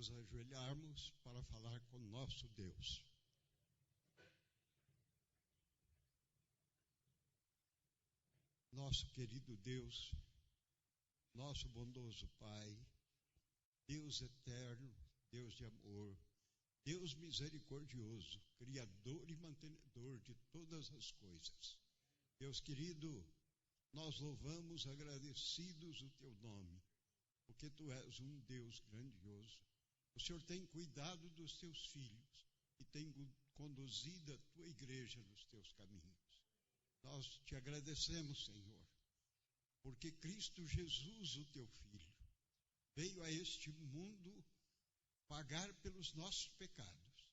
nos ajoelharmos para falar com nosso Deus. Nosso querido Deus, nosso bondoso Pai, Deus eterno, Deus de amor, Deus misericordioso, Criador e mantenedor de todas as coisas. Deus querido, nós louvamos agradecidos o Teu nome, porque Tu és um Deus grandioso. O Senhor tem cuidado dos Teus filhos e tem conduzido a Tua igreja nos Teus caminhos. Nós Te agradecemos, Senhor, porque Cristo Jesus, o Teu Filho, veio a este mundo pagar pelos nossos pecados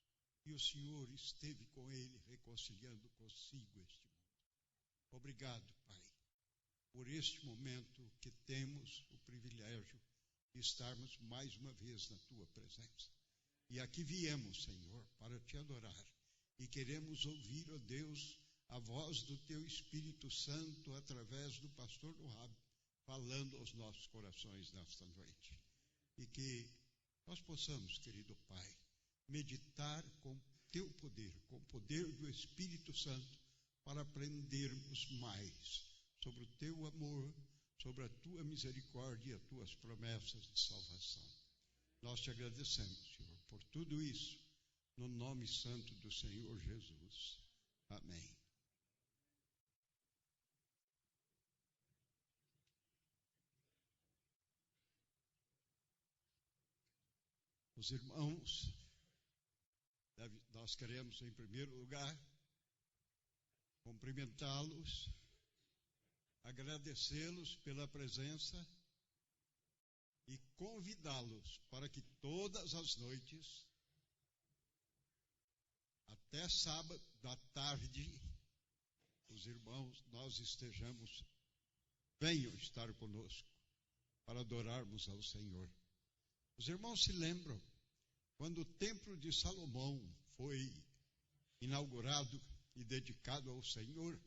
e o Senhor esteve com Ele reconciliando consigo este mundo. Obrigado, Pai, por este momento que temos o privilégio de estarmos mais uma vez na Tua presença. E aqui viemos, Senhor, para Te adorar e queremos ouvir, ó Deus, a voz do Teu Espírito Santo através do pastor Nohab, falando aos nossos corações nesta noite. E que nós possamos, querido Pai, meditar com Teu poder, com o poder do Espírito Santo, para aprendermos mais sobre o Teu amor, sobre a Tua misericórdia e as Tuas promessas de salvação. Nós Te agradecemos, Senhor, por tudo isso, no nome santo do Senhor Jesus. Amém. Os irmãos, nós queremos, em primeiro lugar, cumprimentá-los, agradecê-los pela presença e convidá-los para que todas as noites, até sábado da tarde, os irmãos, nós venham estar conosco para adorarmos ao Senhor. Os irmãos se lembram, quando o templo de Salomão foi inaugurado e dedicado ao Senhor,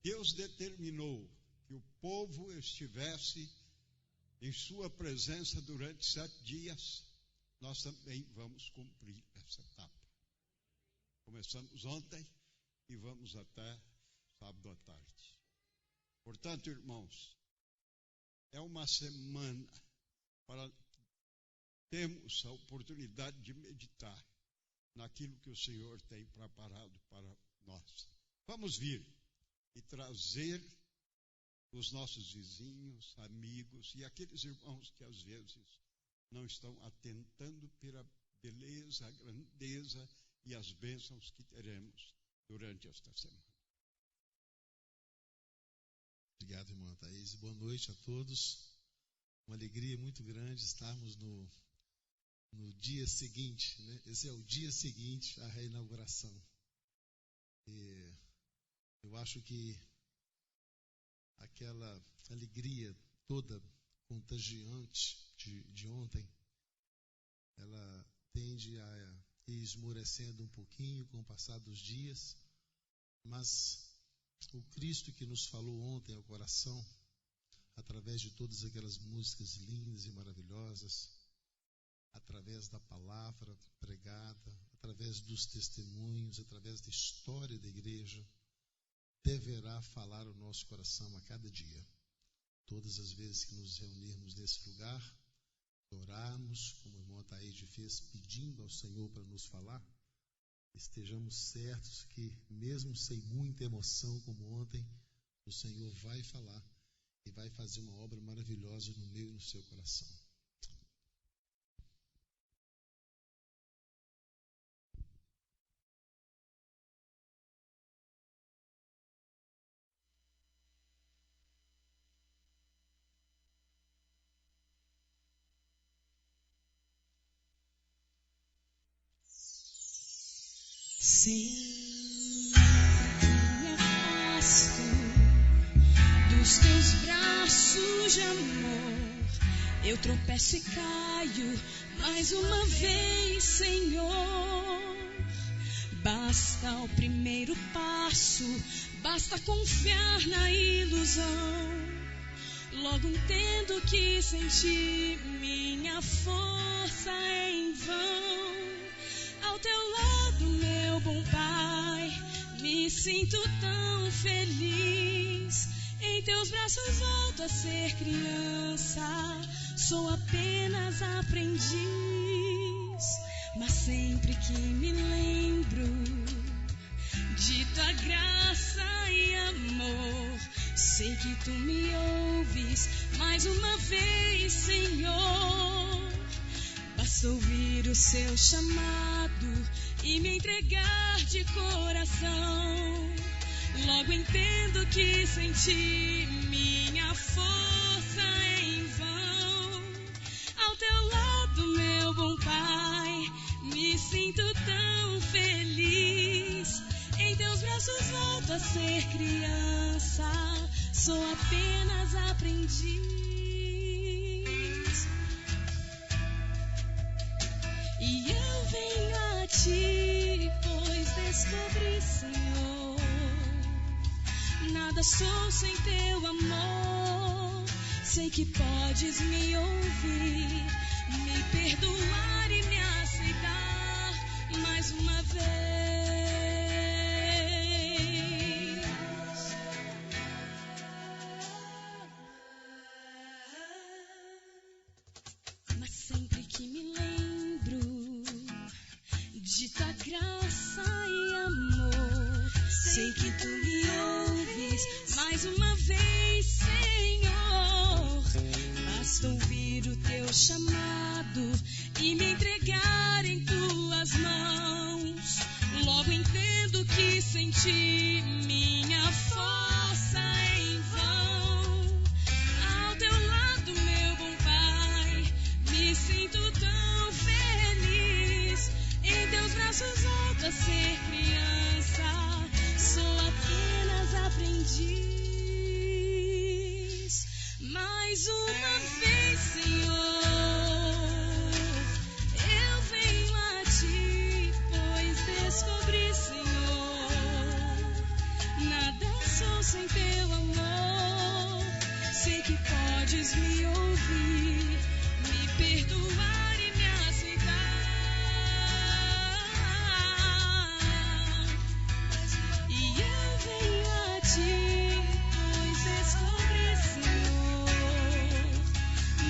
Deus determinou que o povo estivesse em sua presença durante 7 dias. Nós também vamos cumprir essa etapa. Começamos ontem e vamos até sábado à tarde. Portanto, irmãos, é uma semana para termos a oportunidade de meditar naquilo que o Senhor tem preparado para nós. Vamos vir e trazer os nossos vizinhos, amigos e aqueles irmãos que às vezes não estão atentando pela beleza, a grandeza e as bênçãos que teremos durante esta semana. Obrigado, irmã Thaís. Boa noite a todos. Uma alegria muito grande estarmos no dia seguinte, né? Esse é o dia seguinte à reinauguração. E eu acho que aquela alegria toda contagiante de ontem, ela tende a ir esmorecendo um pouquinho com o passar dos dias, mas o Cristo que nos falou ontem ao coração, através de todas aquelas músicas lindas e maravilhosas, através da palavra pregada, através dos testemunhos, através da história da igreja, deverá falar o nosso coração a cada dia. Todas as vezes que nos reunirmos nesse lugar, orarmos, como o irmão Ataíde fez, pedindo ao Senhor para nos falar, estejamos certos que, mesmo sem muita emoção como ontem, o Senhor vai falar e vai fazer uma obra maravilhosa no meu e no seu coração. Sim, me afasto dos teus braços de amor. Eu tropeço e caio mais uma vez, Senhor. Basta o primeiro passo, basta confiar na ilusão. Logo entendo que senti minha força em vão. Ao teu lado, meu bom Pai, me sinto tão feliz. Em teus braços volto a ser criança, sou apenas aprendiz. Mas sempre que me lembro de tua graça e amor, sei que tu me ouves mais uma vez, Senhor. Basta ouvir o seu chamado e me entregar de coração. Logo entendo que senti minha força em vão. Ao teu lado, meu bom Pai, me sinto tão feliz. Em teus braços volto a ser criança, sou apenas aprendiz. E eu venho a ti, pois descobri, Senhor, nada sou sem teu amor. Sei que podes me ouvir, me perdoar e me aceitar mais uma vez. Mas sempre que me lembro de tua graça e amor, sei que tu me ouves mais uma vez, Senhor. Basta ouvir o teu chamado e me entregar em tuas mãos. Logo entendo que senti minha força em vão. Ao teu lado, meu bom Pai, me sinto tão feliz. Em teus braços volto a ser criança, sou apenas aprendiz. Mais uma vez, Senhor, eu venho a ti, pois descobri, Senhor, nada sou sem teu amor. Sei que podes me ouvir, me perdoar e me aceitar. E eu venho a ti, pois descobri, Senhor,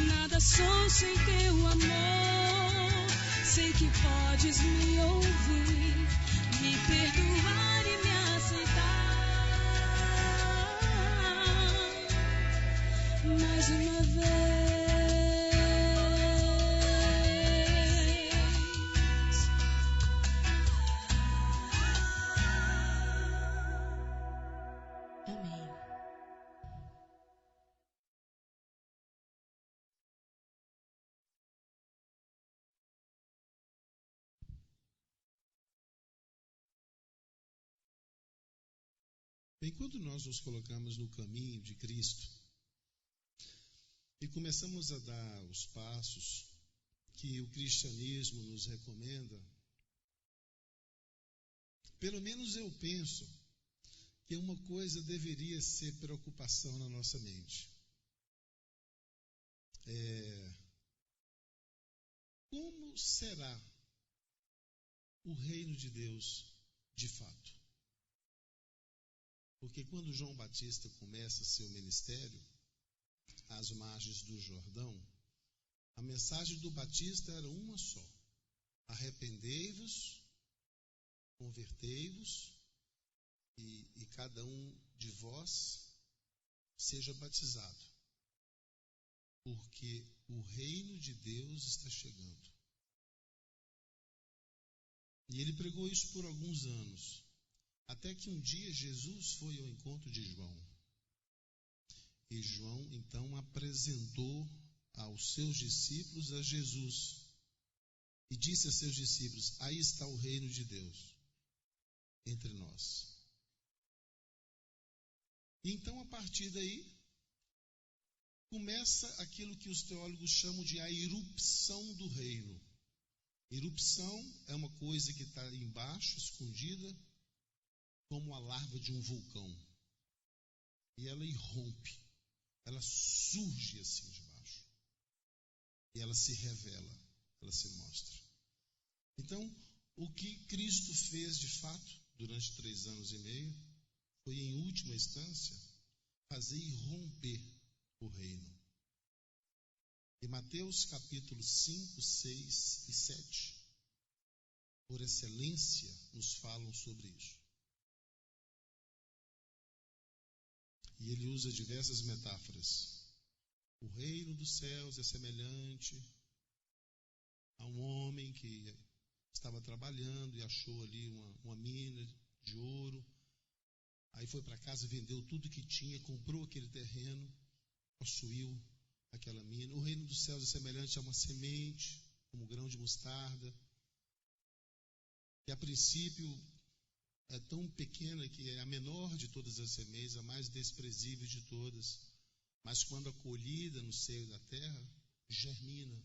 nada sou sem teu amor. Sei que podes me ouvir, me perdoar e me aceitar mais uma vez. Amém. Enquanto nós nos colocamos no caminho de Cristo e começamos a dar os passos que o cristianismo nos recomenda, pelo menos eu penso que uma coisa deveria ser preocupação na nossa mente. Como será o reino de Deus de fato? Porque quando João Batista começa seu ministério às margens do Jordão, a mensagem do Batista era uma só: arrependei-vos, convertei-vos e cada um de vós seja batizado, porque o reino de Deus está chegando. E ele pregou isso por alguns anos, até que um dia Jesus foi ao encontro de João. E João então apresentou aos seus discípulos a Jesus e disse a seus discípulos: aí está o reino de Deus entre nós. E então, a partir daí, começa aquilo que os teólogos chamam de a irrupção do reino. Erupção é uma coisa que está embaixo, escondida, como a larva de um vulcão. E ela irrompe. ela surge assim de baixo. E ela se revela, ela se mostra. Então, o que Cristo fez de fato durante 3 anos e meio foi, em última instância, fazer irromper o reino. E Mateus capítulo 5, 6 e 7, por excelência, nos falam sobre isso. E ele usa diversas metáforas. O reino dos céus é semelhante a um homem que estava trabalhando e achou ali uma mina de ouro. Aí foi para casa, vendeu tudo que tinha, comprou aquele terreno, possuiu aquela mina. O reino dos céus é semelhante a uma semente, como grão de mostarda, que a princípio é tão pequena que é a menor de todas as sementes, a mais desprezível de todas, mas quando acolhida no seio da terra, germina.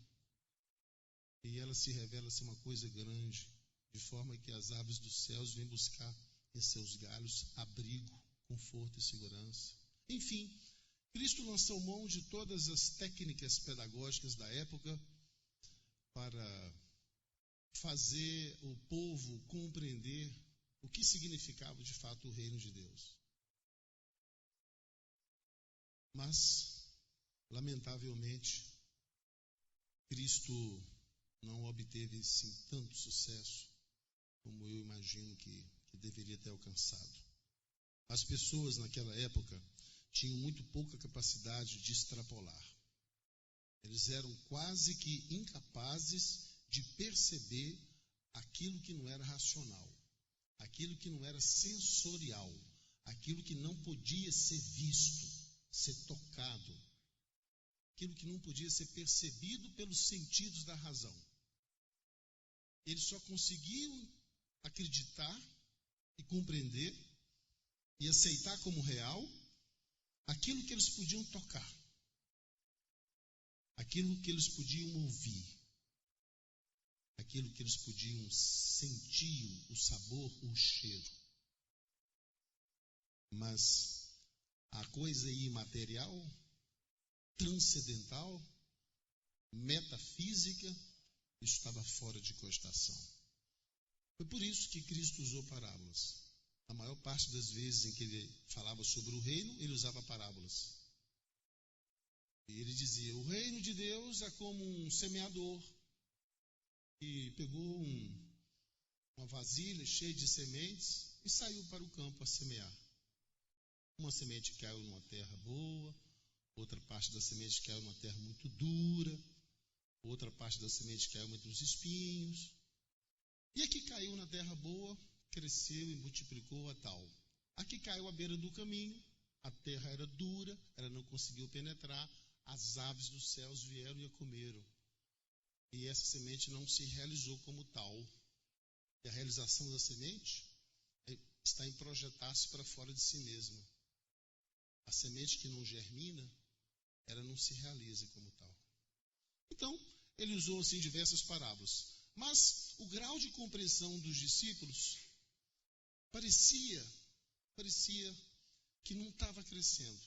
E ela se revela ser uma coisa grande, de forma que as aves dos céus vêm buscar em seus galhos abrigo, conforto e segurança. Enfim, Cristo lançou mão de todas as técnicas pedagógicas da época para fazer o povo compreender o que significava de fato o reino de Deus. Mas, lamentavelmente, Cristo não obteve assim tanto sucesso como eu imagino que deveria ter alcançado. As pessoas naquela época tinham muito pouca capacidade de extrapolar. Eles eram quase que incapazes de perceber aquilo que não era racional, aquilo que não era sensorial, aquilo que não podia ser visto, ser tocado, aquilo que não podia ser percebido pelos sentidos da razão. Eles só conseguiam acreditar e compreender e aceitar como real aquilo que eles podiam tocar, aquilo que eles podiam ouvir, aquilo que eles podiam sentir, o sabor, o cheiro. Mas a coisa imaterial, transcendental, metafísica, isso estava fora de cogitação. Foi por isso que Cristo usou parábolas. A maior parte das vezes em que ele falava sobre o reino, ele usava parábolas. E ele dizia: o reino de Deus é como um semeador que pegou uma vasilha cheia de sementes e saiu para o campo a semear. Uma semente caiu numa terra boa, outra parte da semente caiu numa terra muito dura, outra parte da semente caiu entre os espinhos. E a que caiu na terra boa, cresceu e multiplicou a tal. A que caiu à beira do caminho, a terra era dura, ela não conseguiu penetrar, as aves dos céus vieram e a comeram. E essa semente não se realizou como tal. E a realização da semente está em projetar-se para fora de si mesma. A semente que não germina, ela não se realiza como tal. Então, ele usou assim diversas parábolas. Mas o grau de compreensão dos discípulos parecia que não estava crescendo.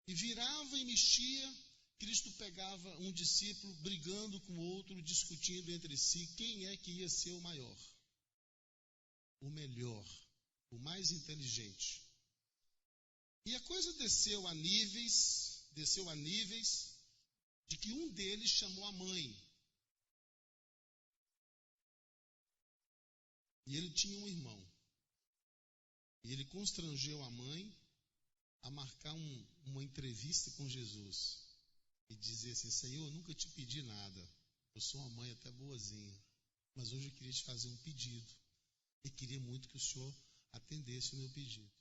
E virava e mexia, Cristo pegava um discípulo brigando com o outro, discutindo entre si quem é que ia ser o maior, o melhor, o mais inteligente. E a coisa desceu a níveis de que um deles chamou a mãe. E ele tinha um irmão. E ele constrangeu a mãe a marcar uma entrevista com Jesus. E dizer assim: Senhor, eu nunca te pedi nada. Eu sou uma mãe até boazinha. Mas hoje eu queria te fazer um pedido. E queria muito que o Senhor atendesse o meu pedido.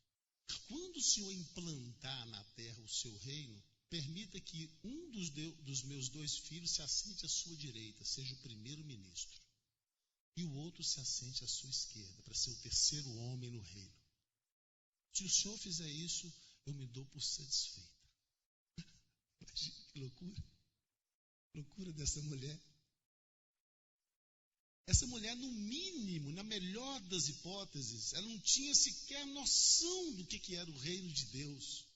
Quando o Senhor implantar na terra o seu reino, permita que um dos meus 2 filhos se assente à sua direita, seja o primeiro-ministro. E o outro se assente à sua esquerda, para ser o terceiro homem no reino. Se o Senhor fizer isso, eu me dou por satisfeita. Imagina que loucura. Loucura dessa mulher. Essa mulher, no mínimo, na melhor das hipóteses, ela não tinha sequer noção do que era o reino de Deus.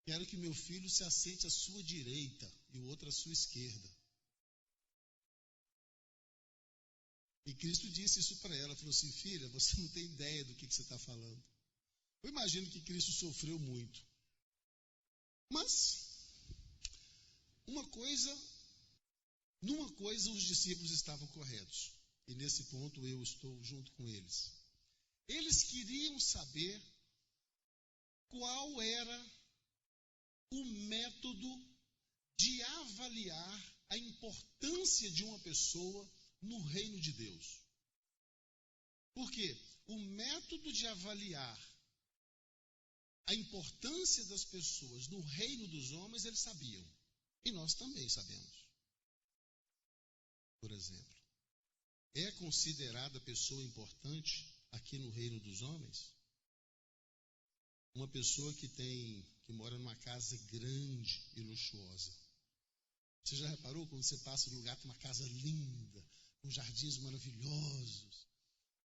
quero que meu filho se assente à sua direita e o outro à sua esquerda. E Cristo disse isso para ela, falou assim: filha, você não tem ideia do que você está falando. Eu imagino que Cristo sofreu muito. Mas, numa coisa os discípulos estavam corretos. E nesse ponto eu estou junto com eles. Eles queriam saber qual era o método de avaliar a importância de uma pessoa no reino de Deus. Porque o método de avaliar a importância das pessoas no reino dos homens, eles sabiam. E nós também sabemos. Por exemplo, é considerada pessoa importante aqui no reino dos homens uma pessoa que mora numa casa grande e luxuosa. Você já reparou quando você passa no lugar, tem uma casa linda, com jardins maravilhosos?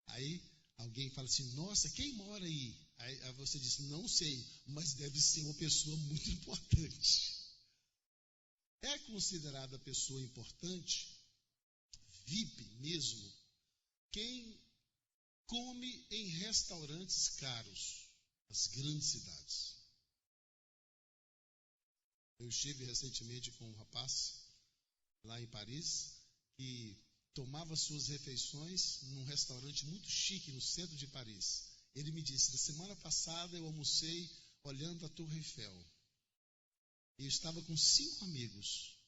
Aí alguém fala assim: nossa, quem mora aí? Aí você diz: não sei, mas deve ser uma pessoa muito importante. É considerada pessoa importante, VIP mesmo, quem come em restaurantes caros, nas grandes cidades. Eu estive recentemente com um rapaz lá em Paris que tomava suas refeições num restaurante muito chique no centro de Paris. Ele me disse: na semana passada eu almocei olhando a Torre Eiffel. E eu estava com 5 amigos.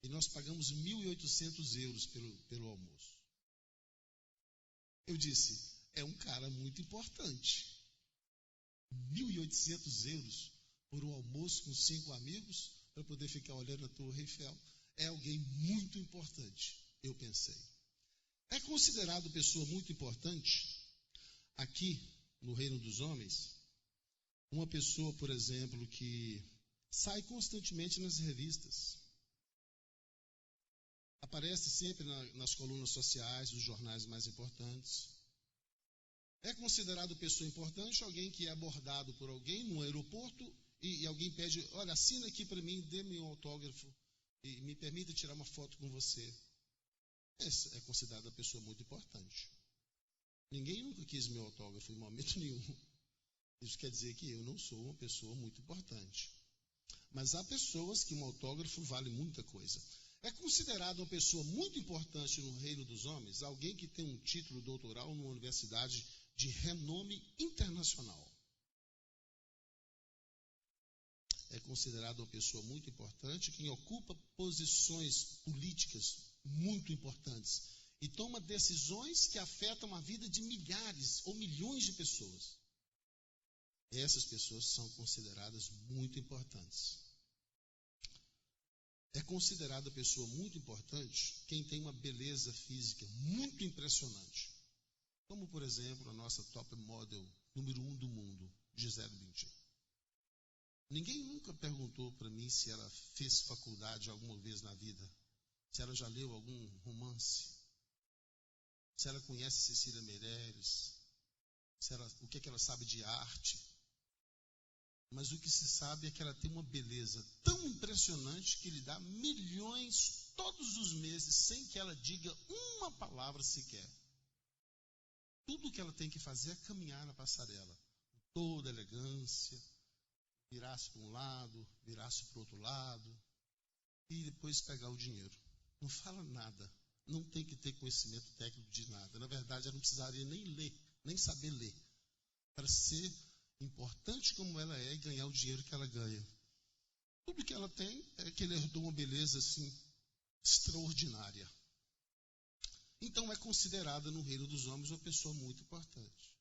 E nós pagamos 1.800 euros pelo almoço. Eu disse: é um cara muito importante. 1.800 euros por um almoço com 5 amigos para poder ficar olhando a Torre Eiffel. É alguém muito importante, eu pensei. É considerado pessoa muito importante aqui no reino dos homens uma pessoa, por exemplo, que sai constantemente nas revistas. Aparece sempre nas colunas sociais dos jornais mais importantes. É considerado pessoa importante alguém que é abordado por alguém no aeroporto e alguém pede: olha, assina aqui para mim, dê-me um autógrafo e me permita tirar uma foto com você. Essa é considerada pessoa muito importante. Ninguém nunca quis meu autógrafo em momento nenhum. Isso quer dizer que eu não sou uma pessoa muito importante. Mas há pessoas que um autógrafo vale muita coisa. É considerado uma pessoa muito importante no reino dos homens alguém que tem um título doutoral numa universidade de renome internacional. É considerado uma pessoa muito importante quem ocupa posições políticas muito importantes e toma decisões que afetam a vida de milhares ou milhões de pessoas. Essas pessoas são consideradas muito importantes. É considerada pessoa muito importante quem tem uma beleza física muito impressionante. Como, por exemplo, a nossa top model número 1 do mundo, Gisele Bündchen. Ninguém nunca perguntou para mim se ela fez faculdade alguma vez na vida, se ela já leu algum romance, se ela conhece Cecília Meirelles, o que ela sabe de arte. Mas o que se sabe é que ela tem uma beleza tão impressionante que lhe dá milhões todos os meses sem que ela diga uma palavra sequer. Tudo que ela tem que fazer é caminhar na passarela, com toda elegância, virar-se para um lado, virar-se para o outro lado e depois pegar o dinheiro. Não fala nada, não tem que ter conhecimento técnico de nada. Na verdade, ela não precisaria nem ler, nem saber ler, para ser importante como ela é e ganhar o dinheiro que ela ganha. Tudo que ela tem é que ela herdou uma beleza assim extraordinária. Então é considerada no reino dos homens uma pessoa muito importante.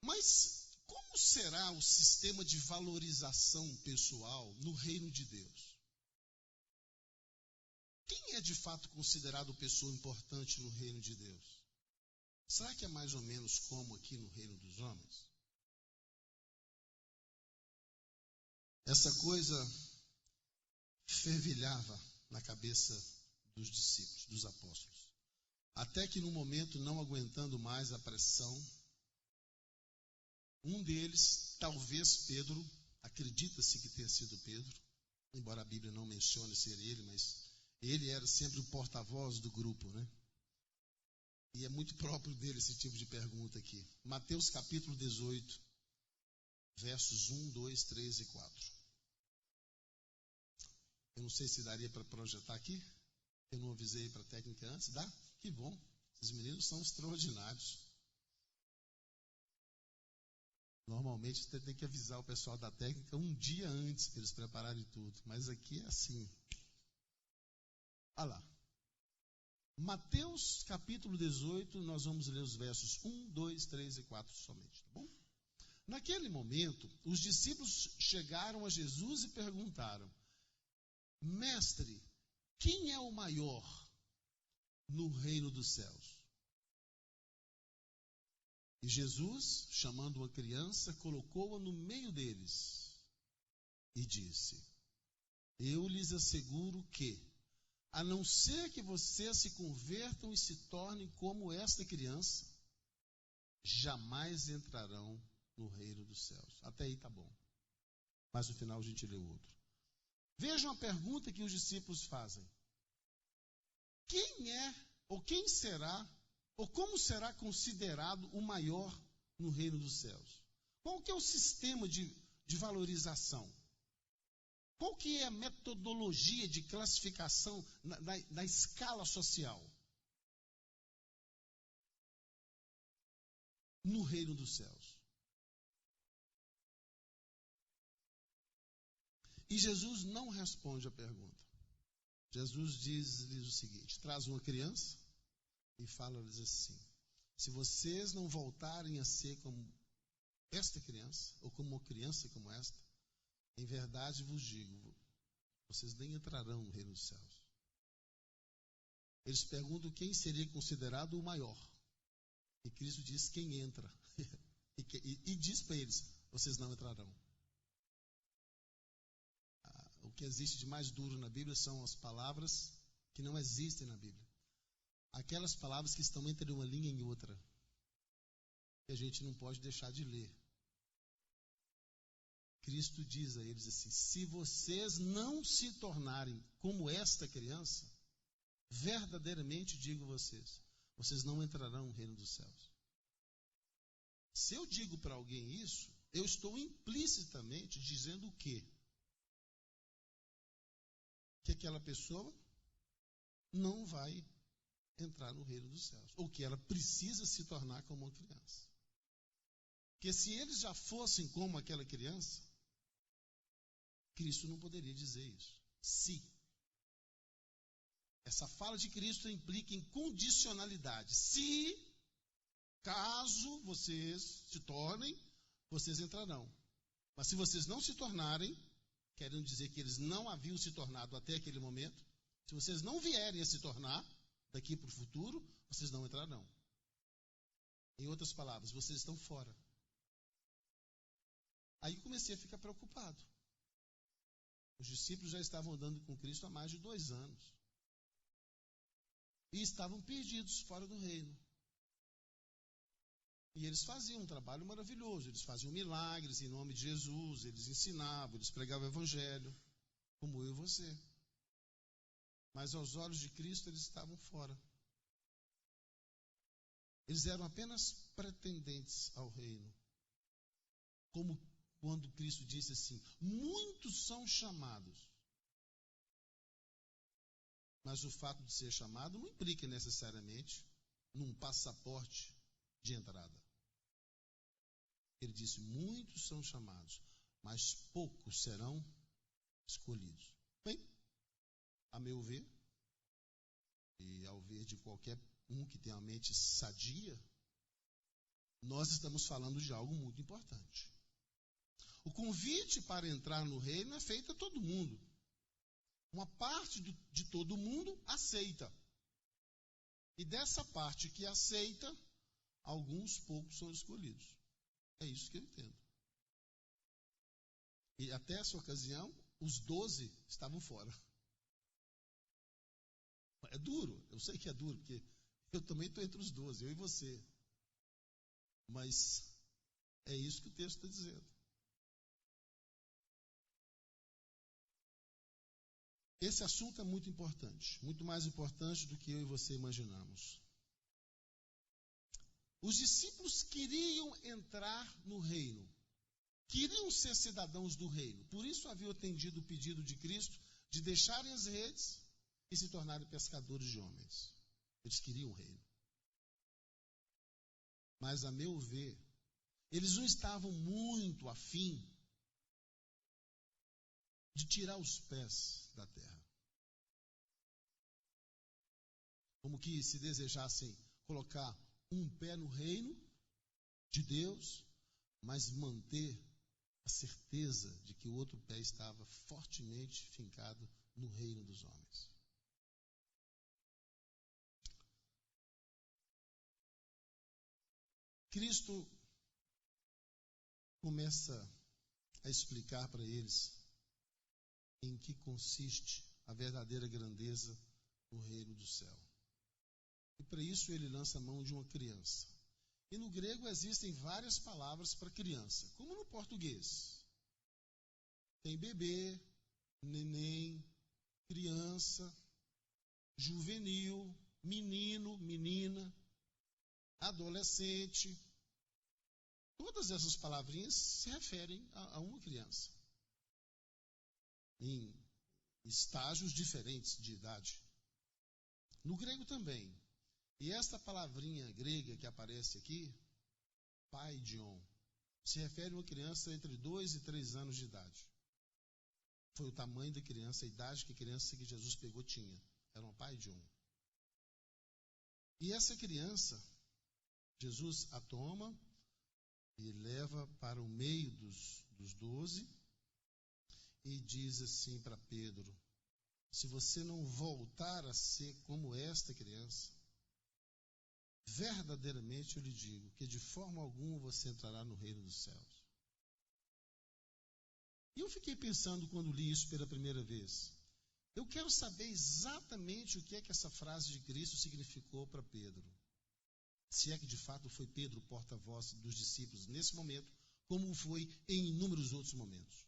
Mas como será o sistema de valorização pessoal no reino de Deus? Quem é de fato considerado pessoa importante no reino de Deus? Será que é mais ou menos como aqui no reino dos homens? Essa coisa fervilhava na cabeça dos discípulos, dos apóstolos. Até que no momento, não aguentando mais a pressão, Um deles, talvez Pedro, acredita-se que tenha sido Pedro, embora a Bíblia não mencione ser ele, mas ele era sempre o porta-voz do grupo, né? E é muito próprio dele esse tipo de pergunta aqui. Mateus capítulo 18, versos 1, 2, 3 e 4. Eu não sei se daria para projetar aqui. Eu não avisei para a técnica antes. Dá? Que bom. Esses meninos são extraordinários. Normalmente você tem que avisar o pessoal da técnica um dia antes para eles prepararem tudo. Mas aqui é assim. Olha lá. Mateus capítulo 18, nós vamos ler os versos 1, 2, 3 e 4 somente, tá bom? Naquele momento, os discípulos chegaram a Jesus e perguntaram: Mestre, quem é o maior no reino dos céus? E Jesus, chamando uma criança, colocou-a no meio deles e disse: Eu lhes asseguro que, a não ser que vocês se convertam e se tornem como esta criança, jamais entrarão no reino dos céus. Até aí tá bom. Mas no final a gente lê o outro. Vejam a pergunta que os discípulos fazem. Quem é, ou quem será, ou como será considerado o maior no reino dos céus? Qual que é o sistema de valorização? Qual que é a metodologia de classificação na escala social? No reino dos céus. E Jesus não responde a pergunta. Jesus diz-lhes o seguinte: traz uma criança e fala-lhes assim: se vocês não voltarem a ser como esta criança, ou como uma criança como esta, em verdade vos digo, vocês nem entrarão no reino dos céus. Eles perguntam quem seria considerado o maior. E Cristo diz quem entra. e diz para eles, vocês não entrarão. O que existe de mais duro na Bíblia são as palavras que não existem na Bíblia. Aquelas palavras que estão entre uma linha e outra, que a gente não pode deixar de ler. Cristo diz a eles assim: se vocês não se tornarem como esta criança, verdadeiramente digo vocês, vocês não entrarão no reino dos céus. Se eu digo para alguém isso, eu estou implicitamente dizendo o quê? Que aquela pessoa não vai entrar no reino dos céus, ou que ela precisa se tornar como uma criança. Porque se eles já fossem como aquela criança, Cristo não poderia dizer isso. Se. Essa fala de Cristo implica em condicionalidade. Se, caso vocês se tornem, vocês entrarão. Mas se vocês não se tornarem, querendo dizer que eles não haviam se tornado até aquele momento, se vocês não vierem a se tornar daqui para o futuro, vocês não entrarão. Em outras palavras, vocês estão fora. Aí comecei a ficar preocupado. Os discípulos já estavam andando com Cristo há mais de 2 anos. E estavam perdidos fora do reino. E eles faziam um trabalho maravilhoso. Eles faziam milagres em nome de Jesus. Eles ensinavam, eles pregavam o evangelho. Como eu e você. Mas aos olhos de Cristo eles estavam fora. Eles eram apenas pretendentes ao reino. Como quando Cristo disse assim: muitos são chamados. Mas o fato de ser chamado não implica necessariamente num passaporte de entrada. Ele disse: muitos são chamados, mas poucos serão escolhidos. Bem, a meu ver, e ao ver de qualquer um que tem a mente sadia, nós estamos falando de algo muito importante. O convite para entrar no reino é feito a todo mundo. Uma parte de todo mundo aceita. E dessa parte que aceita, alguns poucos são escolhidos. É isso que eu entendo. E até essa ocasião, os 12 estavam fora. É duro, eu sei que é duro, porque eu também estou entre os 12, eu e você. Mas É isso que o texto está dizendo. Esse assunto é muito importante, muito mais importante do que eu e você imaginamos. Os discípulos queriam entrar no reino, queriam ser cidadãos do reino, por isso haviam atendido o pedido de Cristo de deixarem as redes e se tornarem pescadores de homens. Eles queriam o reino. Mas, a meu ver, eles não estavam muito afim de tirar os pés da terra. Como que se desejassem colocar um pé no reino de Deus, mas manter a certeza de que o outro pé estava fortemente fincado no reino dos homens. Cristo começa a explicar para eles em que consiste a verdadeira grandeza no reino do céu. E para isso ele lança a mão de uma criança. E no grego existem várias palavras para criança, como no português. Tem bebê, neném, criança, juvenil, menino, menina, adolescente. Todas essas palavrinhas se referem a uma criança, em estágios diferentes de idade. No grego também. E esta palavrinha grega que aparece aqui, paidion, se refere a uma criança entre 2 e 3 anos de idade. Foi o tamanho da criança, a idade que a criança que Jesus pegou tinha. Era uma paidion. E essa criança, Jesus a toma e leva para o meio dos 12 e diz assim para Pedro: se você não voltar a ser como esta criança, verdadeiramente eu lhe digo que de forma alguma você entrará no reino dos céus. E eu fiquei pensando quando li isso pela primeira vez. Eu quero saber exatamente o que é que essa frase de Cristo significou para Pedro. Se é que de fato foi Pedro o porta-voz dos discípulos nesse momento, como foi em inúmeros outros momentos.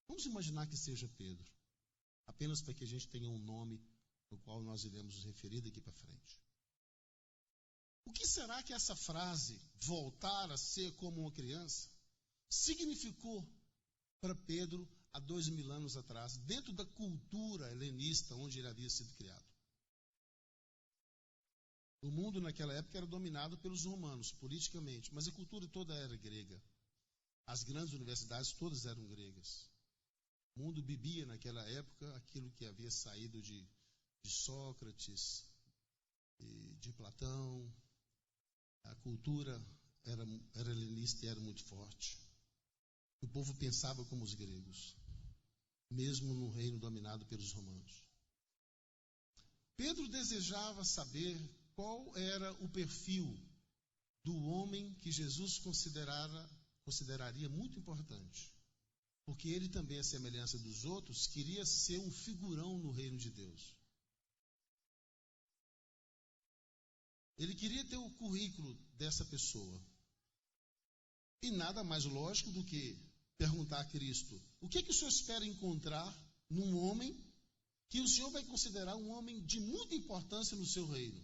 Vamos imaginar que seja Pedro, apenas para que a gente tenha um nome no qual nós iremos nos referir daqui para frente. O que será que essa frase, voltar a ser como uma criança, significou para Pedro há 2000 anos atrás, dentro da cultura helenista onde ele havia sido criado? O mundo naquela época era dominado pelos romanos, politicamente, mas a cultura toda era grega. As grandes universidades todas eram gregas. O mundo bebia naquela época aquilo que havia saído de Sócrates, de Platão. A cultura era helenista e era muito forte. O povo pensava como os gregos, mesmo no reino dominado pelos romanos. Pedro desejava saber qual era o perfil do homem que Jesus consideraria muito importante. Porque ele também, à semelhança dos outros, queria ser um figurão no reino de Deus. Ele queria ter o currículo dessa pessoa. E nada mais lógico do que perguntar a Cristo: o que o Senhor espera encontrar num homem que o Senhor vai considerar um homem de muita importância no seu reino?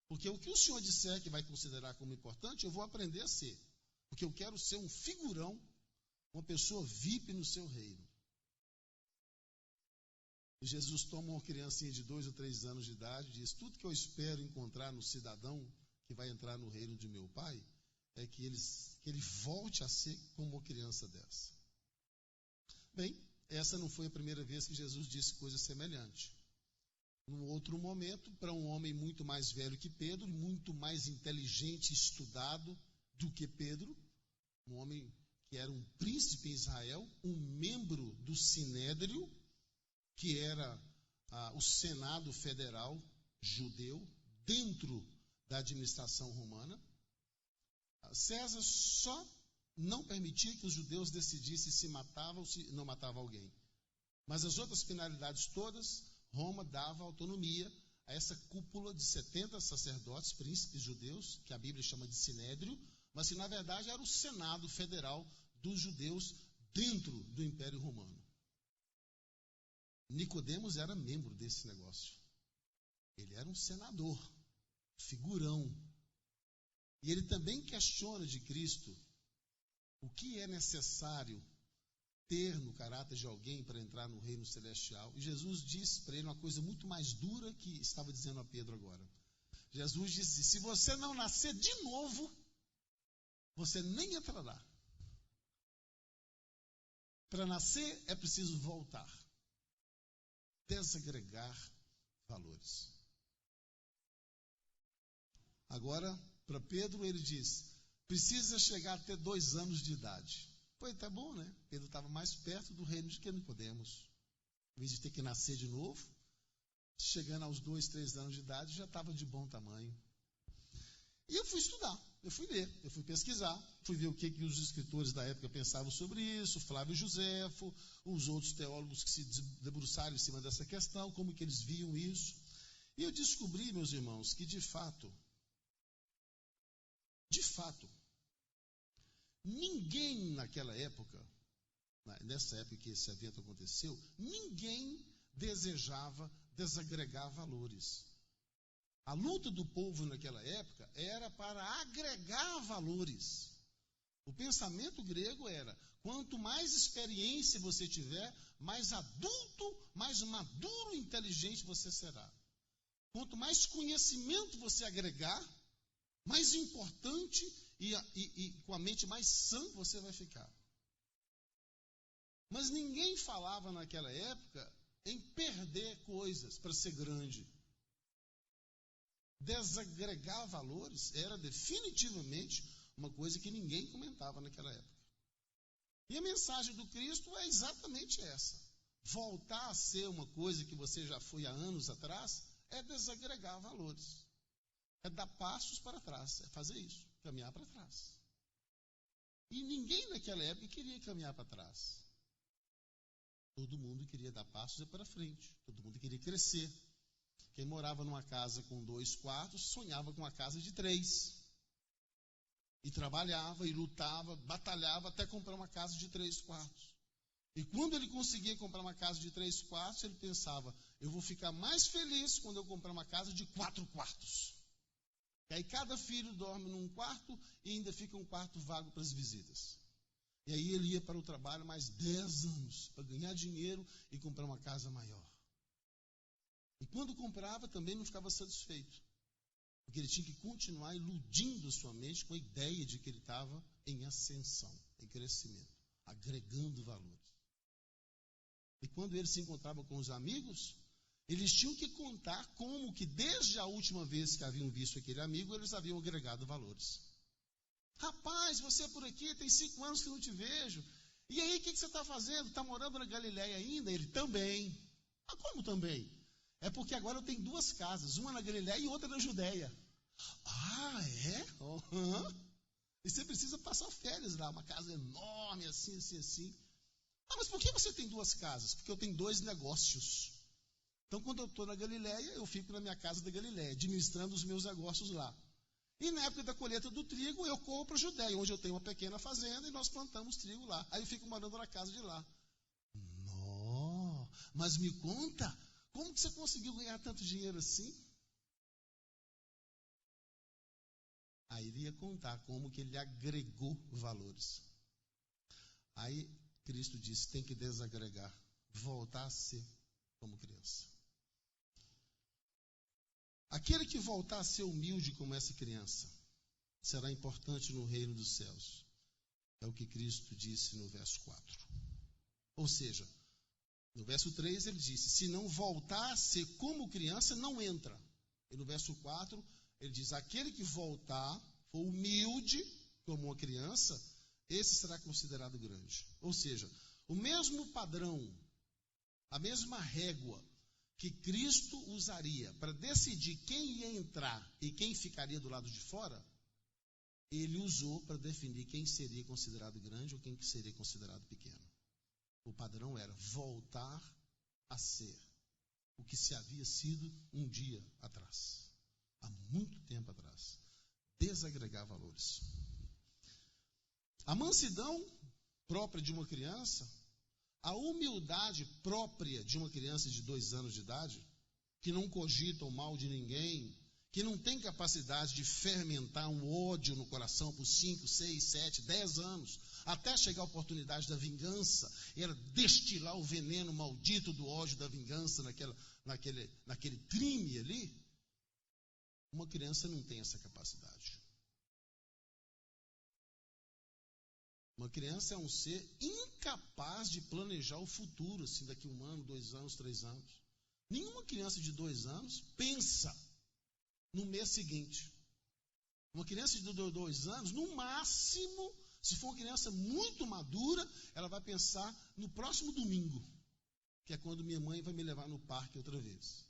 Porque o que o Senhor disser que vai considerar como importante, eu vou aprender a ser. Porque eu quero ser um figurão, uma pessoa VIP no seu reino. E Jesus toma uma criancinha de 2 ou 3 anos de idade e diz: tudo que eu espero encontrar no cidadão que vai entrar no reino de meu Pai é que ele volte a ser como uma criança dessa. Bem, essa não foi a primeira vez que Jesus disse coisa semelhante. Num outro momento, para um homem muito mais velho que Pedro, muito mais inteligente e estudado do que Pedro, um homem que era um príncipe em Israel, um membro do Sinédrio, que era o Senado Federal judeu, dentro da administração romana. César só não permitia que os judeus decidissem se matavam ou se não matavam alguém. Mas as outras finalidades todas, Roma dava autonomia a essa cúpula de 70 sacerdotes, príncipes judeus, que a Bíblia chama de Sinédrio, mas que na verdade era o Senado Federal dos judeus dentro do Império Romano. Nicodemos era membro desse negócio. Ele era um senador, figurão. E ele também questiona de Cristo o que é necessário ter no caráter de alguém para entrar no reino celestial. E Jesus disse para ele uma coisa muito mais dura que estava dizendo a Pedro agora. Jesus disse: se você não nascer de novo, você nem entrará. Para nascer é preciso voltar, desagregar valores. Agora, para Pedro, ele diz: precisa chegar a ter 2 anos de idade. Pois tá bom, né? Pedro estava mais perto do reino de que Nicodemos. Em vez de ter que nascer de novo, chegando aos 2, 3 anos de idade, já estava de bom tamanho. E eu fui estudar, eu fui ler, eu fui pesquisar, fui ver o que os escritores da época pensavam sobre isso, Flávio Josefo, os outros teólogos que se debruçaram em cima dessa questão, como que eles viam isso. E eu descobri, meus irmãos, que de fato, ninguém naquela época, nessa época que esse evento aconteceu, ninguém desejava desagregar valores. A luta do povo naquela época era para agregar valores. O pensamento grego era: quanto mais experiência você tiver, mais adulto, mais maduro e inteligente você será. Quanto mais conhecimento você agregar, mais importante e com a mente mais sã você vai ficar. Mas ninguém falava naquela época em perder coisas para ser grande. Desagregar valores era definitivamente uma coisa que ninguém comentava naquela época. E a mensagem do Cristo é exatamente essa. Voltar a ser uma coisa que você já foi há anos atrás é desagregar valores. É dar passos para trás, é fazer isso, caminhar para trás. E ninguém naquela época queria caminhar para trás. Todo mundo queria dar passos para frente, todo mundo queria crescer. Quem morava numa casa com 2 quartos, sonhava com uma casa de 3. E trabalhava, e lutava, batalhava até comprar uma casa de 3 quartos. E quando ele conseguia comprar uma casa de 3 quartos, ele pensava: eu vou ficar mais feliz quando eu comprar uma casa de 4 quartos. E aí cada filho dorme num quarto e ainda fica um quarto vago para as visitas. E aí ele ia para o trabalho mais 10 anos para ganhar dinheiro e comprar uma casa maior. E quando comprava também não ficava satisfeito, porque ele tinha que continuar iludindo sua mente com a ideia de que ele estava em ascensão, em crescimento, agregando valores. E quando ele se encontrava com os amigos, eles tinham que contar como que desde a última vez que haviam visto aquele amigo, eles haviam agregado valores. Rapaz, você é por aqui, tem 5 anos que eu não te vejo. E aí, o que você está fazendo? Está morando na Galileia ainda? Ele também. Ah, como também? É porque agora eu tenho 2 casas, uma na Galileia e outra na Judéia. Ah, é? Uhum. E você precisa passar férias lá, uma casa enorme, assim, assim, assim. Ah, mas por que você tem 2 casas? Porque eu tenho 2 negócios. Então, quando eu estou na Galileia, eu fico na minha casa da Galileia, administrando os meus negócios lá. E na época da colheita do trigo, eu corro para a Judéia, onde eu tenho uma pequena fazenda, e nós plantamos trigo lá. Aí eu fico morando na casa de lá. Não, mas me conta, como que você conseguiu ganhar tanto dinheiro assim? Aí ele ia contar como que ele agregou valores. Aí Cristo disse: tem que desagregar, voltar a ser como criança. Aquele que voltar a ser humilde como essa criança será importante no reino dos céus. É o que Cristo disse no verso 4. Ou seja, no verso 3 ele disse: se não voltar a ser como criança, não entra. E no verso 4 ele diz: aquele que voltar, for humilde como uma criança, esse será considerado grande. Ou seja, o mesmo padrão, a mesma régua que Cristo usaria para decidir quem ia entrar e quem ficaria do lado de fora, ele usou para definir quem seria considerado grande ou quem seria considerado pequeno. O padrão era voltar a ser o que se havia sido um dia atrás, há muito tempo atrás. Desagregar valores. A mansidão própria de uma criança, a humildade própria de uma criança de 2 anos de idade, que não cogita o mal de ninguém, que não tem capacidade de fermentar um ódio no coração por 5, 6, 7, 10 anos, até chegar a oportunidade da vingança, e era destilar o veneno maldito do ódio da vingança naquele crime ali. Uma criança não tem essa capacidade. Uma criança é um ser incapaz de planejar o futuro, assim, daqui 1 ano, 2 anos, 3 anos. Nenhuma criança de 2 anos pensa no mês seguinte. Uma criança de 2 anos, no máximo, se for uma criança muito madura, ela vai pensar no próximo domingo, que é quando minha mãe vai me levar no parque outra vez.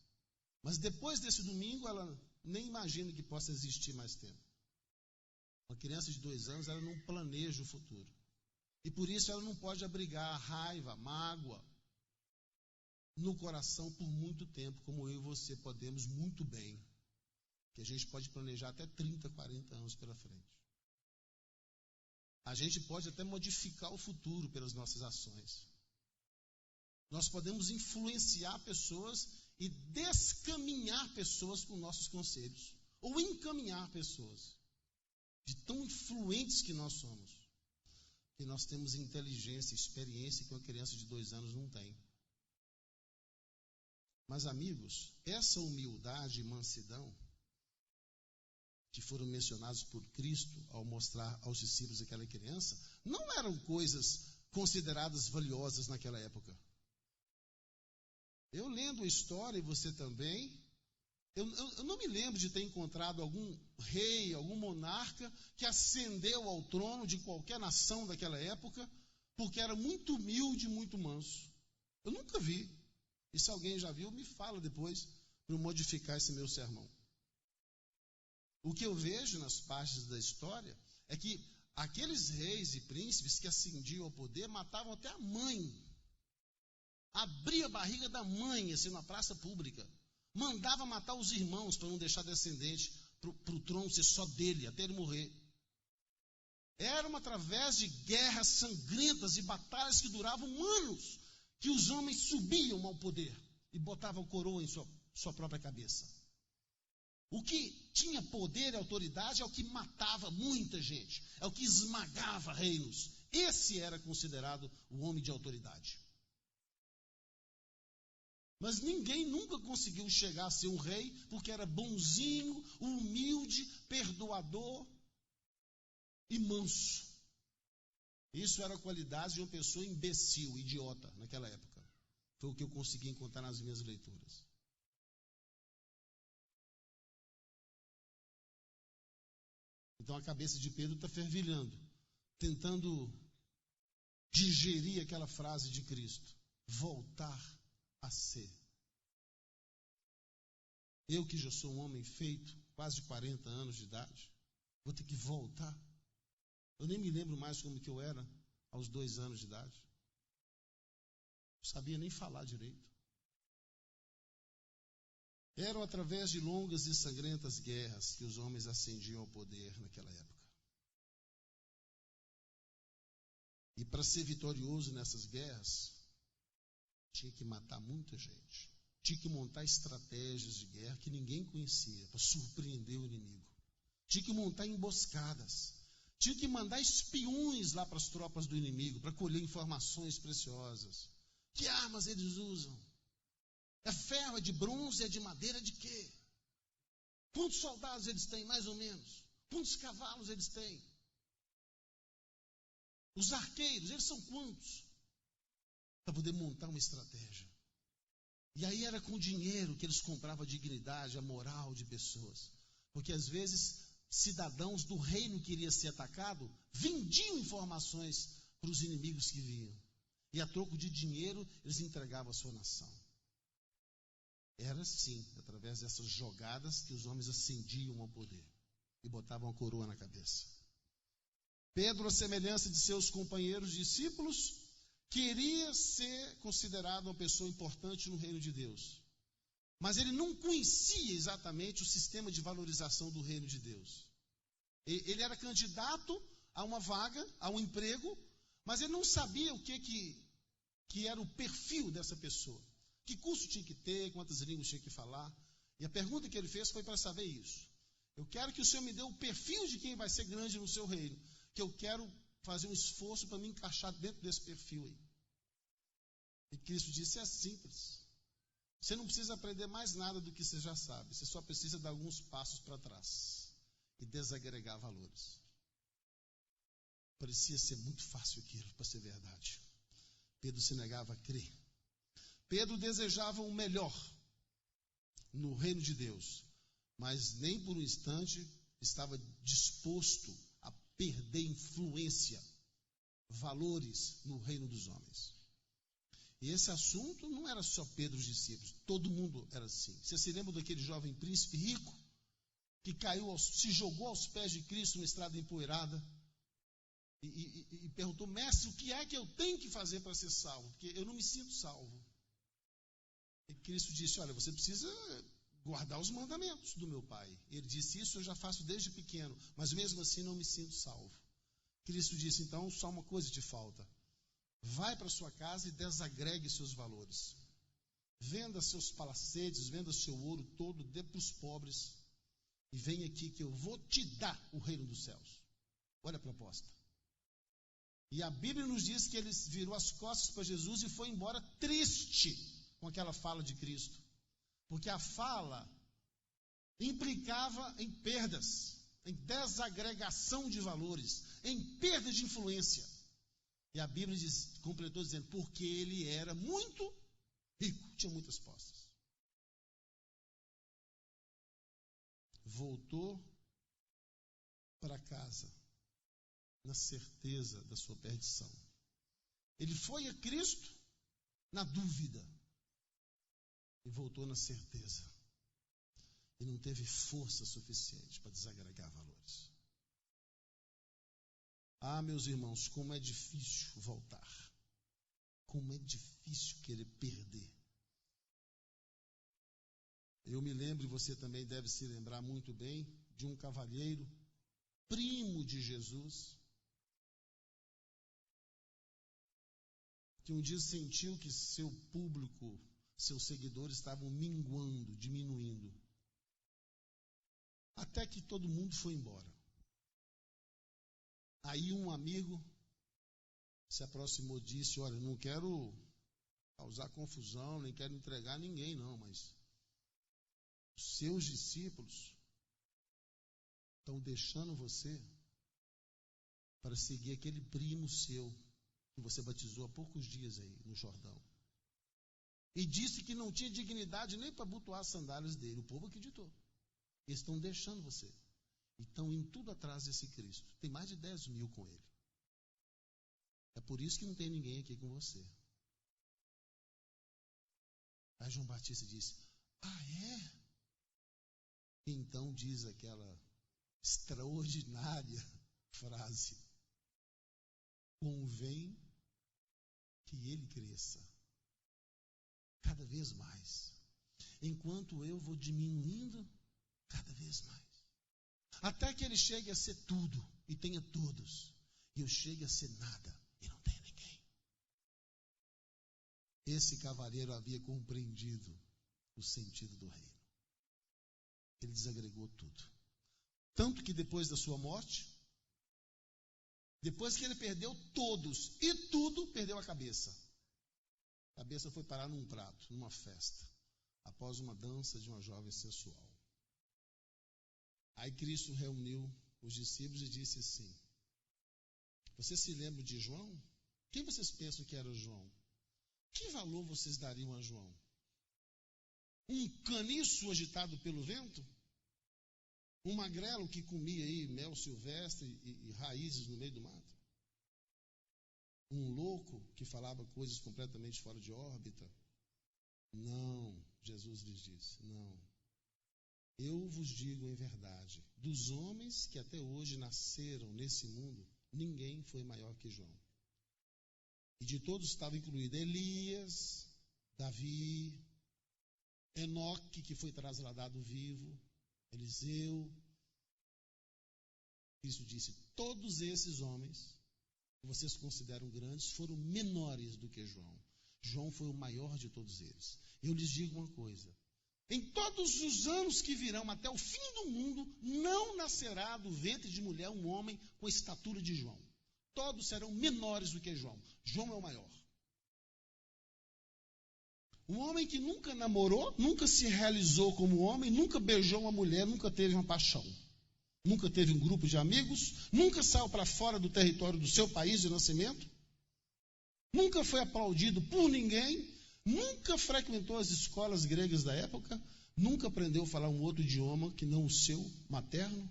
Mas depois desse domingo, ela nem imagina que possa existir mais tempo. Uma criança de 2 anos, ela não planeja o futuro. E por isso ela não pode abrigar raiva, mágoa no coração por muito tempo, como eu e você podemos muito bem. Que a gente pode planejar até 30, 40 anos pela frente. A gente pode até modificar o futuro pelas nossas ações. Nós podemos influenciar pessoas e descaminhar pessoas com nossos conselhos. Ou encaminhar pessoas. De tão influentes que nós somos. Que nós temos inteligência, experiência que uma criança de 2 anos não tem. Mas, amigos, essa humildade e mansidão que foram mencionados por Cristo ao mostrar aos discípulos aquela criança, não eram coisas consideradas valiosas naquela época. Eu lendo a história, e você também, eu não me lembro de ter encontrado algum rei, algum monarca que ascendeu ao trono de qualquer nação daquela época, porque era muito humilde e muito manso. Eu nunca vi. E se alguém já viu, me fala depois para eu modificar esse meu sermão. O que eu vejo nas páginas da história é que aqueles reis e príncipes que ascendiam ao poder matavam até a mãe. Abria a barriga da mãe, assim, na praça pública. Mandava matar os irmãos para não deixar descendente, para o trono ser só dele, até ele morrer. Eram através de guerras sangrentas e batalhas que duravam anos, que os homens subiam ao poder e botavam coroa em sua própria cabeça. O que tinha poder e autoridade é o que matava muita gente, é o que esmagava reinos. Esse era considerado o homem de autoridade. Mas ninguém nunca conseguiu chegar a ser um rei, porque era bonzinho, humilde, perdoador e manso. Isso era a qualidade de uma pessoa imbecil, idiota, naquela época. Foi o que eu consegui encontrar nas minhas leituras. Então a cabeça de Pedro está fervilhando, tentando digerir aquela frase de Cristo. Voltar a ser. Eu que já sou um homem feito, quase 40 anos de idade, vou ter que voltar. Eu nem me lembro mais como que eu era aos 2 anos de idade. Não sabia nem falar direito. Eram através de longas e sangrentas guerras que os homens ascendiam ao poder naquela época. E para ser vitorioso nessas guerras, tinha que matar muita gente. Tinha que montar estratégias de guerra que ninguém conhecia, para surpreender o inimigo. Tinha que montar emboscadas. Tinha que mandar espiões lá para as tropas do inimigo, para colher informações preciosas. Que armas eles usam? É ferro, é de bronze, é de madeira, de quê? Quantos soldados eles têm, mais ou menos? Quantos cavalos eles têm? Os arqueiros, eles são quantos? Para poder montar uma estratégia. E aí era com dinheiro que eles compravam a dignidade, a moral de pessoas. Porque às vezes cidadãos do reino que iria ser atacado vendiam informações para os inimigos que vinham. E a troco de dinheiro eles entregavam a sua nação. Era assim, através dessas jogadas, que os homens ascendiam ao poder e botavam a coroa na cabeça. Pedro, à semelhança de seus companheiros discípulos, queria ser considerado uma pessoa importante no reino de Deus. Mas ele não conhecia exatamente o sistema de valorização do reino de Deus. Ele era candidato a uma vaga, a um emprego, mas ele não sabia o que era o perfil dessa pessoa. Que curso tinha que ter, quantas línguas tinha que falar. E a pergunta que ele fez foi para saber isso. Eu quero que o Senhor me dê o perfil de quem vai ser grande no seu reino, que eu quero fazer um esforço para me encaixar dentro desse perfil aí. E Cristo disse, é simples. Você não precisa aprender mais nada do que você já sabe. Você só precisa dar alguns passos para trás e desagregar valores. Parecia ser muito fácil aquilo, para ser verdade. Pedro se negava a crer. Pedro desejava o melhor no reino de Deus, mas nem por um instante estava disposto a perder influência, valores no reino dos homens. E esse assunto não era só Pedro e os discípulos, todo mundo era assim. Você se lembra daquele jovem príncipe rico que se jogou aos pés de Cristo numa estrada empoeirada e perguntou, mestre, o que é que eu tenho que fazer para ser salvo? Porque eu não me sinto salvo. E Cristo disse, olha, você precisa guardar os mandamentos do meu Pai. Ele disse, isso eu já faço desde pequeno, mas mesmo assim não me sinto salvo. Cristo disse, então só uma coisa te falta. Vai para sua casa e desagregue seus valores. Venda seus palacetes, venda seu ouro todo, dê para os pobres. E vem aqui que eu vou te dar o reino dos céus. Olha a proposta. E a Bíblia nos diz que ele virou as costas para Jesus e foi embora triste com aquela fala de Cristo. Porque a fala implicava em perdas, em desagregação de valores, em perda de influência. E a Bíblia completou dizendo, porque ele era muito rico, tinha muitas posses. Voltou para casa, na certeza da sua perdição. Ele foi a Cristo na dúvida, e voltou na certeza. E não teve força suficiente para desagregar valores. Ah, meus irmãos, como é difícil voltar. Como é difícil querer perder. Eu me lembro, e você também deve se lembrar muito bem, de um cavalheiro, primo de Jesus, que um dia sentiu que seu público, seus seguidores estavam minguando, diminuindo. Até que todo mundo foi embora. Aí um amigo se aproximou e disse, olha, não quero causar confusão, nem quero entregar ninguém não, mas os seus discípulos estão deixando você para seguir aquele primo seu que você batizou há poucos dias aí no Jordão. E disse que não tinha dignidade nem para abotoar as sandálias dele. O povo acreditou. Eles estão deixando você. E estão indo tudo atrás desse Cristo. Tem mais de 10 mil com ele. É por isso que não tem ninguém aqui com você. Aí João Batista disse, ah, é? Então diz aquela extraordinária frase, convém que ele cresça cada vez mais, enquanto eu vou diminuindo cada vez mais. Até que ele chegue a ser tudo e tenha todos, e eu chegue a ser nada e não tenha ninguém. Esse cavalheiro havia compreendido o sentido do reino. Ele desagregou tudo. Tanto que depois da sua morte, depois que ele perdeu todos e tudo, perdeu a cabeça. A cabeça foi parar num prato, numa festa, após uma dança de uma jovem sensual. Aí Cristo reuniu os discípulos e disse assim, você se lembra de João? Quem vocês pensam que era João? Que valor vocês dariam a João? Um caniço agitado pelo vento? Um magrelo que comia aí mel silvestre e raízes no meio do mato? Um louco que falava coisas completamente fora de órbita? Não, Jesus lhes disse, não. Eu vos digo em verdade, dos homens que até hoje nasceram nesse mundo, ninguém foi maior que João. E de todos estava incluído Elias, Davi, Enoque, que foi trasladado vivo, Eliseu, Cristo disse: todos esses homens que vocês consideram grandes foram menores do que João. João foi o maior de todos eles. Eu lhes digo uma coisa: em todos os anos que virão até o fim do mundo, não nascerá do ventre de mulher um homem com a estatura de João. Todos serão menores do que João. João é o maior. Um homem que nunca namorou, nunca se realizou como homem, nunca beijou uma mulher, nunca teve uma paixão. Nunca teve um grupo de amigos, nunca saiu para fora do território do seu país de nascimento, nunca foi aplaudido por ninguém, nunca frequentou as escolas gregas da época, nunca aprendeu a falar um outro idioma que não o seu materno.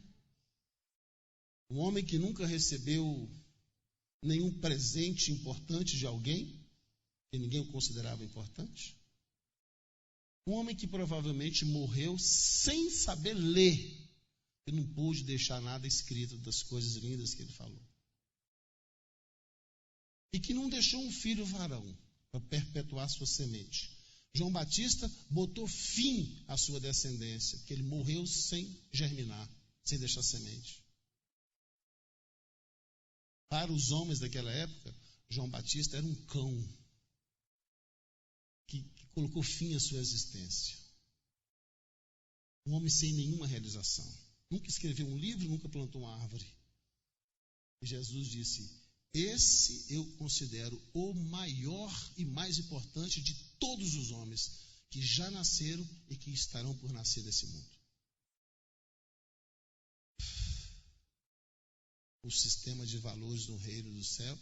Um homem que nunca recebeu nenhum presente importante de alguém, que ninguém o considerava importante. Um homem que provavelmente morreu sem saber ler, e não pôde deixar nada escrito das coisas lindas que ele falou. E que não deixou um filho varão para perpetuar sua semente. João Batista botou fim à sua descendência, porque ele morreu sem germinar, sem deixar semente. Para os homens daquela época, João Batista era um cão que colocou fim à sua existência. Um homem sem nenhuma realização. Nunca escreveu um livro, nunca plantou uma árvore. E Jesus disse: esse eu considero o maior e mais importante de todos os homens que já nasceram e que estarão por nascer nesse mundo. O sistema de valores no reino dos céus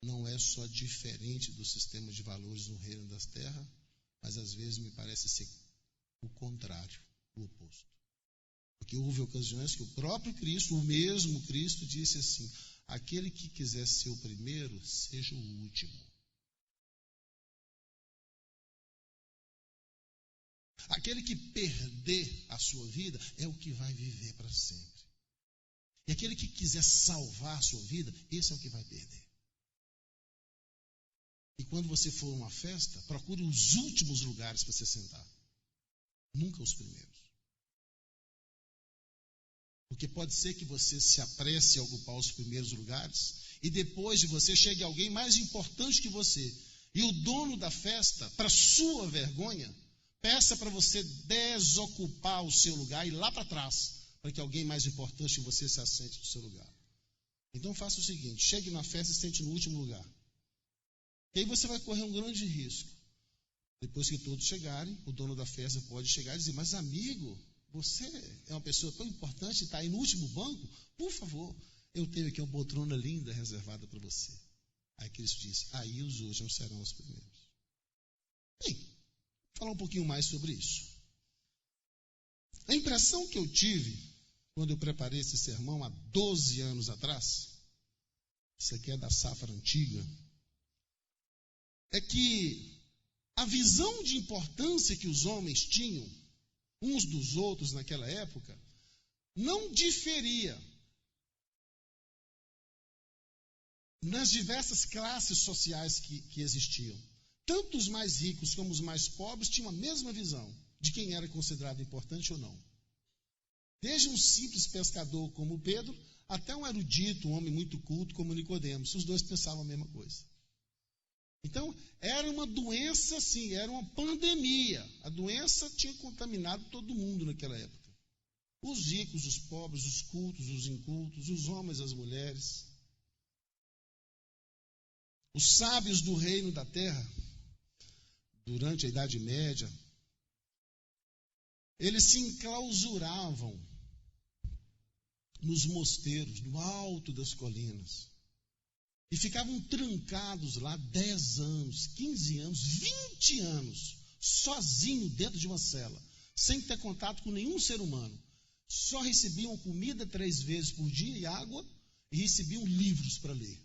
não é só diferente do sistema de valores no reino das terras, mas às vezes me parece ser o contrário, o oposto. Porque houve ocasiões que o próprio Cristo, o mesmo Cristo, disse assim: aquele que quiser ser o primeiro, seja o último. Aquele que perder a sua vida é o que vai viver para sempre. E aquele que quiser salvar a sua vida, esse é o que vai perder. E quando você for a uma festa, procure os últimos lugares para se sentar. Nunca os primeiros. Porque pode ser que você se apresse a ocupar os primeiros lugares e depois de você chegue alguém mais importante que você. E o dono da festa, para sua vergonha, peça para você desocupar o seu lugar e ir lá para trás, para que alguém mais importante que você se assente no seu lugar. Então faça o seguinte: chegue na festa e sente no último lugar. E aí você vai correr um grande risco. Depois que todos chegarem, o dono da festa pode chegar e dizer: mas amigo, você é uma pessoa tão importante e está aí no último banco, por favor, eu tenho aqui uma poltrona linda reservada para você. Aí Cristo disse: aí os últimos serão os primeiros. Bem, vou falar um pouquinho mais sobre isso. A impressão que eu tive quando eu preparei esse sermão há 12 anos atrás, isso aqui é da safra antiga, é que a visão de importância que os homens tinham uns dos outros naquela época não diferia nas diversas classes sociais que existiam. Tanto os mais ricos como os mais pobres tinham a mesma visão de quem era considerado importante ou não. Desde um simples pescador como Pedro, até um erudito, um homem muito culto como Nicodemos. Os dois pensavam a mesma coisa. Então, era uma doença, sim, era uma pandemia. A doença tinha contaminado todo mundo naquela época. Os ricos, os pobres, os cultos, os incultos, os homens, as mulheres. Os sábios do reino da terra, durante a Idade Média, eles se enclausuravam nos mosteiros, no alto das colinas. E ficavam trancados lá 10 anos, 15 anos, 20 anos, sozinhos dentro de uma cela, sem ter contato com nenhum ser humano. Só recebiam comida 3 vezes por dia e água, e recebiam livros para ler.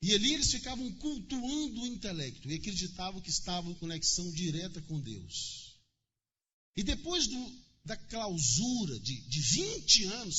E ali eles ficavam cultuando o intelecto e acreditavam que estavam em conexão direta com Deus. E depois da clausura de 20 anos,